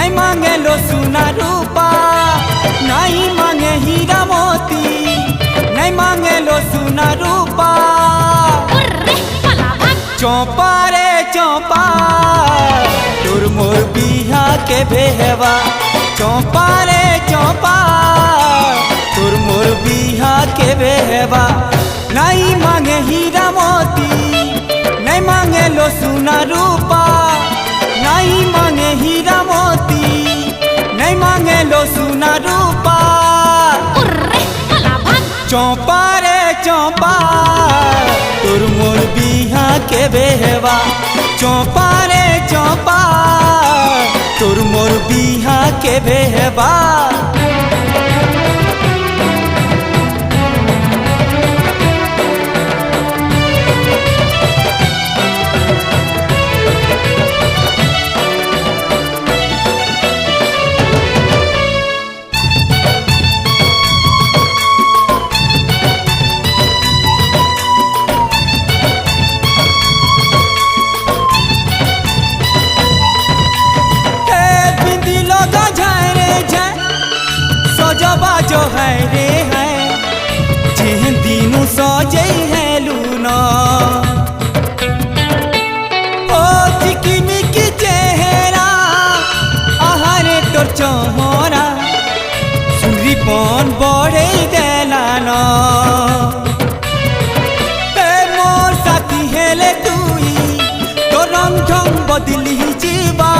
नहीं मांगे लो सोना रूपा, नहीं मांगे हीरा मोती, नहीं मांगे लो सोना रूपा। चौपा रे चौपा तोर मोर बिहा के भेहवा, चौपा रे चौपा तोर मोर बिहा के भेहवा। नहीं मांगे हीरा मोती, नहीं मांगे लो सोना रूपा, नहीं मांगे हीरा मोती, नहीं मांगे लो सोना रूपा। चौपा रे चौपा तोर मोर बिहा के भेहवा, चौपा रे चौपा तोर मोर बिहा के भेहवा। जो है रे है जेहन दिनू सजे है लूना, ओ चिकमिकी चेहरा आहारे तोर चोहरा सुंदरी पन बढ़े देलाना। मोर साथी हेले तुई तोर रंग ढंग बदली जीवा,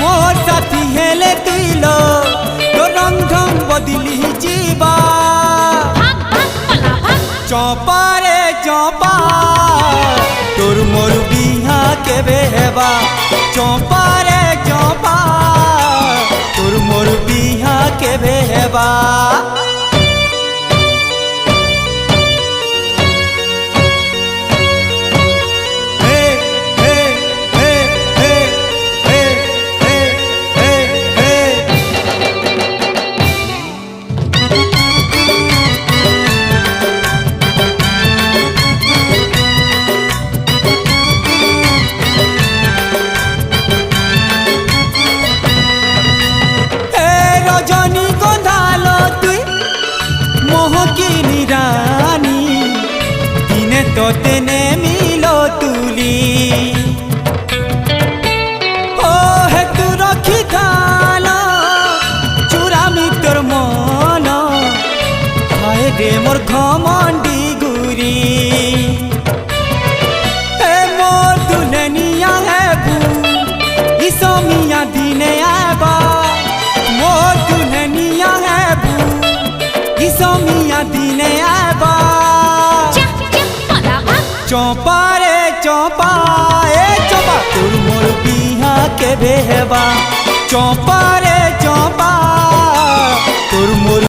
मोर साथी हेले तुई लो रंग ढंग बदली जीवा। चौपा रे चौपा तोर मोर बिहा के भेहवा, चौपा रे चौपा तोर मोर बिहा के भेहवा। तो तेने मिलो तुली ओ है तू रखी थाला चूरा मितर मन हाय रे मोर घमंडी गुरी। ए मोर दुल्हनिया है बू इसमिया दिने आबा, मोर दुल्हनिया है बू इसमिया दिने आबा। चौपा रे चौपा ए चौपा तोर मोर बिहा के भेहवा, चौपा रे चौपा तोर मोर